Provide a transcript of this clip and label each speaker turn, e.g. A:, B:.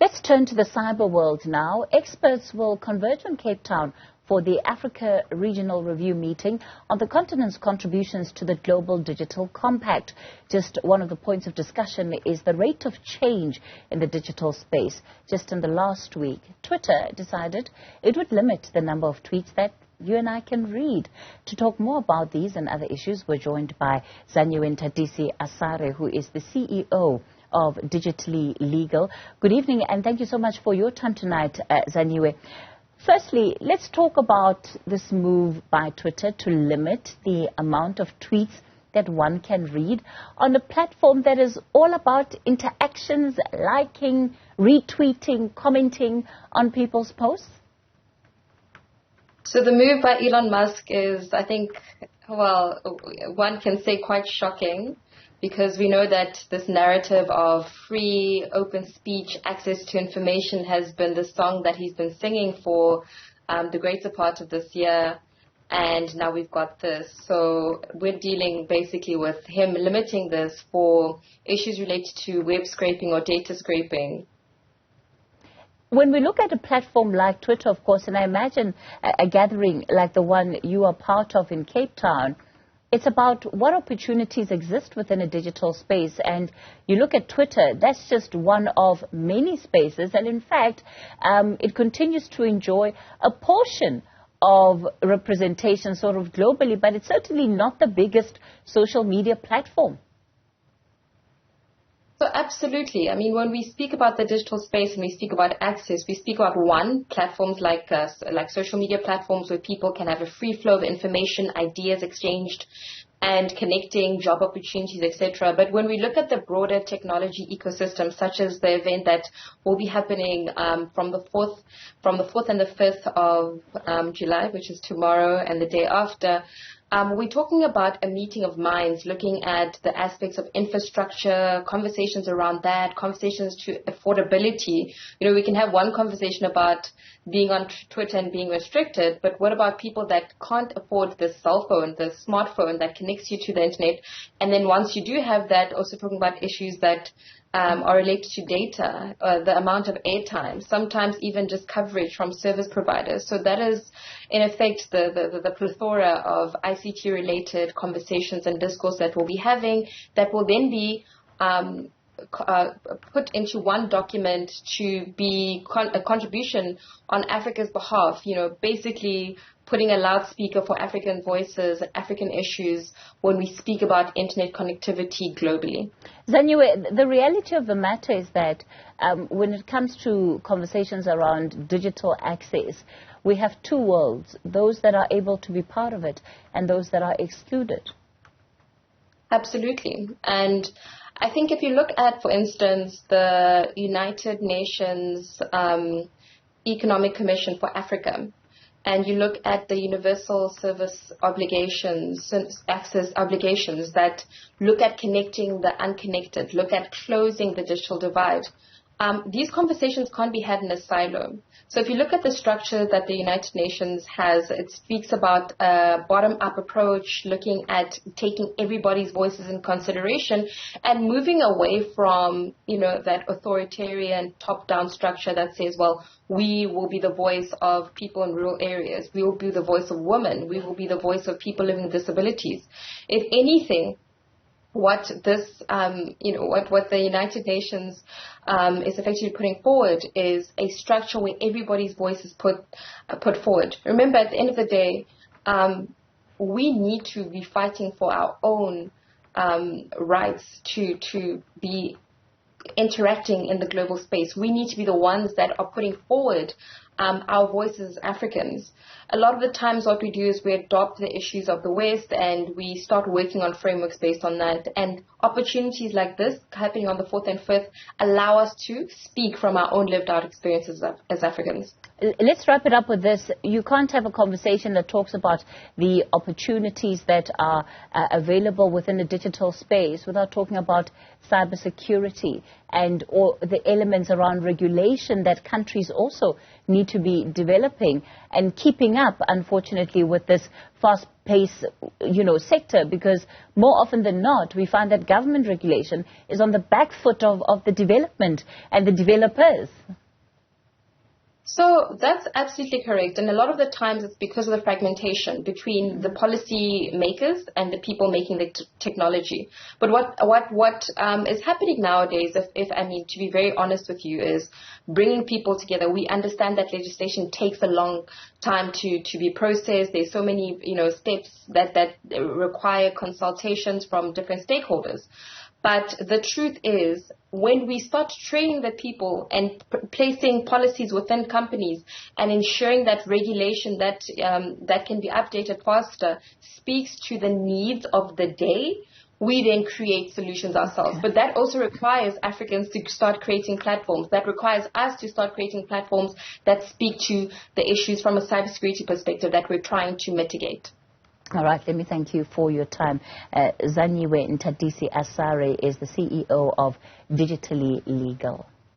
A: Let's turn to the cyber world now. Experts will converge on Cape Town for the Africa Regional Review meeting on the continent's contributions to the Global Digital Compact. Just one of the points of discussion is the rate of change in the digital space. Just in the last week, Twitter decided it would limit the number of tweets that you and I can read. To talk more about these and other issues, we're joined by Zanyiwe Nthatisi-Asare, who is the CEO of Digitally Legal. Good evening, and thank you so much for your time tonight, Zanyiwe. Firstly, let's talk about this move by Twitter to limit the amount of tweets that one can read on a platform that is all about interactions, liking, retweeting, commenting on people's posts.
B: So the move by Elon Musk is, I think, well, one can say quite shocking, because we know that this narrative of free, open speech, access to information has been the song that he's been singing for the greater part of this year. And now we've got this. So we're dealing basically with him limiting this for issues related to web scraping or data scraping.
A: When we look at a platform like Twitter, of course, and I imagine a gathering like the one you are part of in Cape Town, it's about what opportunities exist within a digital space. And you look at Twitter, that's just one of many spaces. And in fact, it continues to enjoy a portion of representation sort of globally, but it's certainly not the biggest social media platform.
B: So absolutely. I mean, when we speak about the digital space and we speak about access, we speak about platforms like social media platforms where people can have a free flow of information, ideas exchanged, and connecting, job opportunities, etc. But when we look at the broader technology ecosystem, such as the event that will be happening from the 4th and the 5th of July, which is tomorrow and the day after, we're talking about a meeting of minds, looking at the aspects of infrastructure, conversations around that, conversations to affordability. You know, we can have one conversation about being on Twitter and being restricted, but what about people that can't afford the cell phone, the smartphone that connects you to the internet? And then once you do have that, also talking about issues that are related to data, the amount of airtime, sometimes even just coverage from service providers. So that is, in effect, the plethora of ICT-related conversations and discourse that we'll be having that will then be put into one document to be a contribution on Africa's behalf, you know, basically putting a loudspeaker for African voices and African issues when we speak about internet connectivity globally.
A: Zanyiwe, the reality of the matter is that when it comes to conversations around digital access, we have two worlds, those that are able to be part of it and those that are excluded.
B: Absolutely. And I think if you look at, for instance, the United Nations Economic Commission for Africa, and you look at the universal service obligations, access obligations that look at connecting the unconnected, look at closing the digital divide, these conversations can't be had in a silo. So if you look at the structure that the United Nations has, it speaks about a bottom-up approach, looking at taking everybody's voices in consideration and moving away from, you know, that authoritarian top-down structure that says, well, we will be the voice of people in rural areas. We will be the voice of women. We will be the voice of people living with disabilities. If anything, what this, what the United Nations is effectively putting forward is a structure where everybody's voice is put forward. Remember, at the end of the day, we need to be fighting for our own rights to be interacting in the global space. We need to be the ones that are putting forward our voices as Africans. A lot of the times what we do is we adopt the issues of the West and we start working on frameworks based on that. And opportunities like this happening on the 4th and 5th allow us to speak from our own lived out experiences as Africans.
A: Let's wrap it up with this. You can't have a conversation that talks about the opportunities that are available within the digital space without talking about cybersecurity and all the elements around regulation that countries also need to be developing and keeping up, unfortunately, with this fast-paced, sector, because more often than not, we find that government regulation is on the back foot of the development and the developers.
B: So that's absolutely correct. And a lot of the times it's because of the fragmentation between the policy makers and the people making the technology. But what is happening nowadays, to be very honest with you, is bringing people together. We understand that legislation takes a long time to be processed. There's so many, steps that require consultations from different stakeholders. But the truth is, when we start training the people and placing policies within companies and ensuring that regulation that can be updated faster speaks to the needs of the day, we then create solutions ourselves. But that also requires Africans to start creating platforms. That requires us to start creating platforms that speak to the issues from a cybersecurity perspective that we're trying to mitigate.
A: All right, let me thank you for your time. Zanyiwe Nthatisi-Asare is the CEO of Digitally Legal.